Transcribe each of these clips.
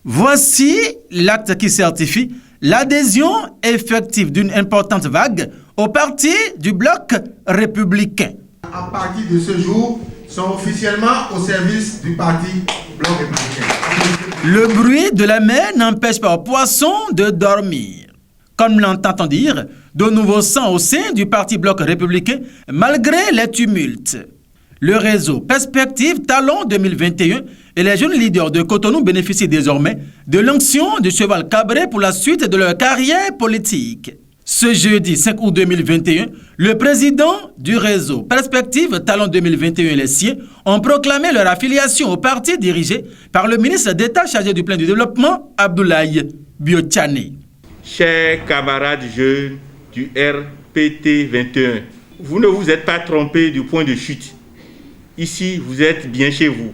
Voici l'acte qui certifie l'adhésion effective d'une importante vague au parti du bloc républicain. À partir de ce jour, sont officiellement au service du parti bloc républicain. Le bruit de la mer n'empêche pas aux poissons de dormir. Comme l'entend-on dire, de nouveaux sangs au sein du parti bloc républicain malgré les tumultes. Le réseau Perspective Talon 2021 et les jeunes leaders de Cotonou bénéficient désormais de l'onction du cheval cabré pour la suite de leur carrière politique. Ce jeudi 5 août 2021, le président du réseau Perspective Talon 2021 et les siens ont proclamé leur affiliation au parti dirigé par le ministre d'État chargé du plan du développement, Abdoulaye Biotchane. Chers camarades jeunes du RPT 21, vous ne vous êtes pas trompés du point de chute. Ici, vous êtes bien chez vous.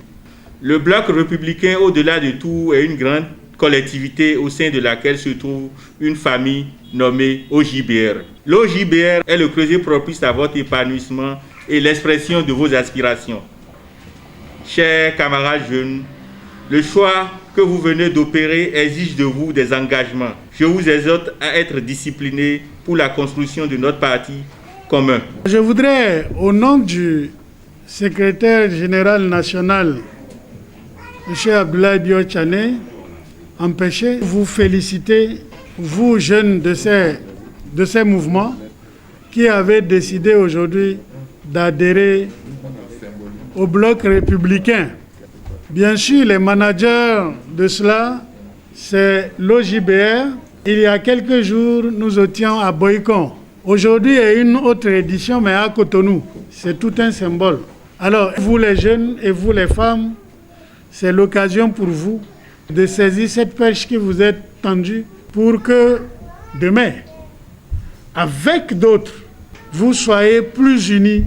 Le bloc républicain, au-delà de tout, est une grande collectivité au sein de laquelle se trouve une famille nommée OJBR. L'OJBR est le creuset propice à votre épanouissement et l'expression de vos aspirations. Chers camarades jeunes, le choix que vous venez d'opérer exige de vous des engagements. Je vous exhorte à être disciplinés pour la construction de notre parti commun. Je voudrais, au nom du secrétaire général national, M. Abdoulaye Biotchane, empêcher, vous féliciter, vous jeunes de ces mouvements qui avez décidé aujourd'hui d'adhérer au bloc républicain. Bien sûr, les managers de cela, c'est l'OJBR. Il y a quelques jours, nous étions à Boycon. Aujourd'hui, il y a une autre édition, mais à Cotonou. C'est tout un symbole. Alors, vous les jeunes et vous les femmes, c'est l'occasion pour vous de saisir cette perche qui vous est tendue pour que demain, avec d'autres, vous soyez plus unis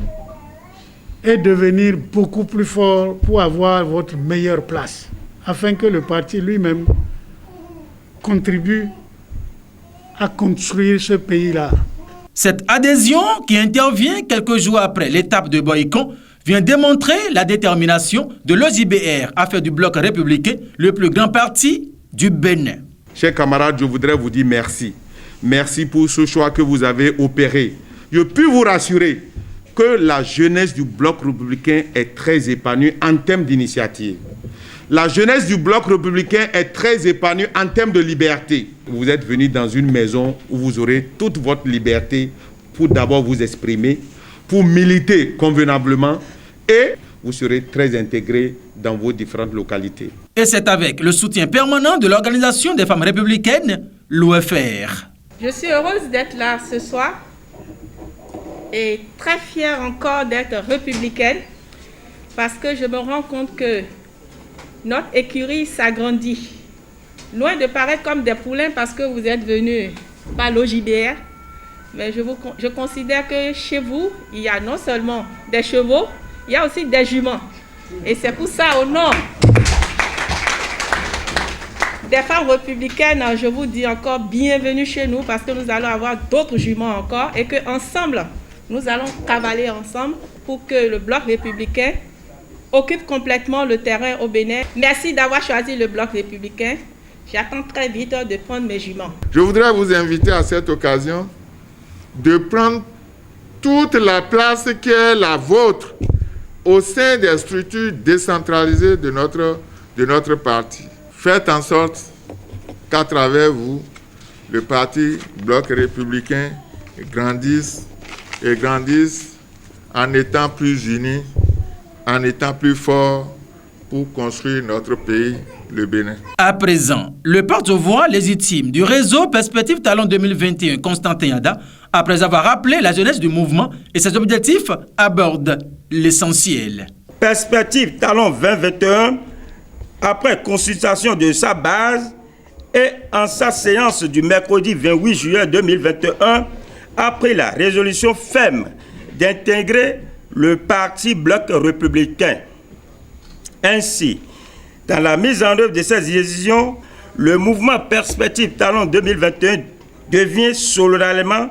et devenir beaucoup plus forts pour avoir votre meilleure place, afin que le parti lui-même contribue à construire ce pays-là. Cette adhésion, qui intervient quelques jours après l'étape de Boycon, vient démontrer la détermination de l'OJBR à faire du bloc républicain le plus grand parti du Bénin. Chers camarades, je voudrais vous dire merci. Merci pour ce choix que vous avez opéré. Je puis vous rassurer que la jeunesse du bloc républicain est très épanouie en termes d'initiative. La jeunesse du bloc républicain est très épanouie en termes de liberté. Vous êtes venus dans une maison où vous aurez toute votre liberté pour d'abord vous exprimer, pour militer convenablement et vous serez très intégrés dans vos différentes localités. Et c'est avec le soutien permanent de l'Organisation des femmes républicaines, l'OFR. Je suis heureuse d'être là ce soir et très fière encore d'être républicaine parce que je me rends compte que notre écurie s'agrandit. Loin de paraître comme des poulains parce que vous êtes venus par l'OJBR, mais je considère que chez vous, il y a non seulement des chevaux, il y a aussi des juments. Et c'est pour ça, au nom des femmes républicaines, je vous dis encore bienvenue chez nous parce que nous allons avoir d'autres juments encore et qu'ensemble, nous allons cavaler ensemble pour que le bloc républicain occupe complètement le terrain au Bénin. Merci d'avoir choisi le bloc républicain. J'attends très vite de prendre mes juments. Je voudrais vous inviter à cette occasion de prendre toute la place qui est la vôtre au sein des structures décentralisées de notre parti. Faites en sorte qu'à travers vous, le parti bloc républicain grandisse en étant plus unis, en étant plus forts pour construire notre pays, le Bénin. À présent, le porte-voix légitime du réseau Perspective Talon 2021, Constantin Yada, après avoir rappelé la jeunesse du mouvement et ses objectifs, aborde l'essentiel. Perspective Talon 2021, après consultation de sa base et en sa séance du mercredi 28 juillet 2021, a pris la résolution ferme d'intégrer le parti bloc républicain. Ainsi, dans la mise en œuvre de ces décisions, le mouvement Perspective Talon 2021 devient solennellement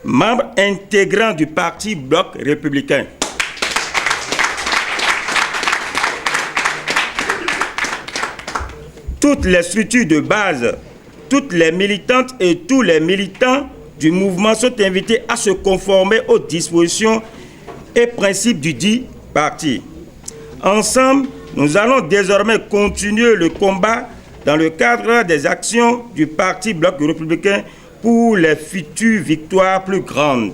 membre intégrant du parti bloc républicain. toutes les structures de base, toutes les militantes et tous les militants du mouvement sont invités à se conformer aux dispositions et principes du dit parti. Ensemble, nous allons désormais continuer le combat dans le cadre des actions du Parti Bloc républicain pour les futures victoires plus grandes.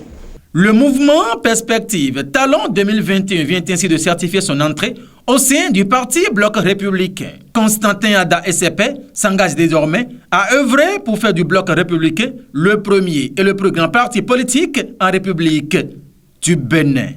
Le mouvement Perspective Talent 2021 vient ainsi de certifier son entrée au sein du Parti Bloc républicain. Constantin Ada SCP s'engage désormais à œuvrer pour faire du Bloc républicain le premier et le plus grand parti politique en République du Bénin.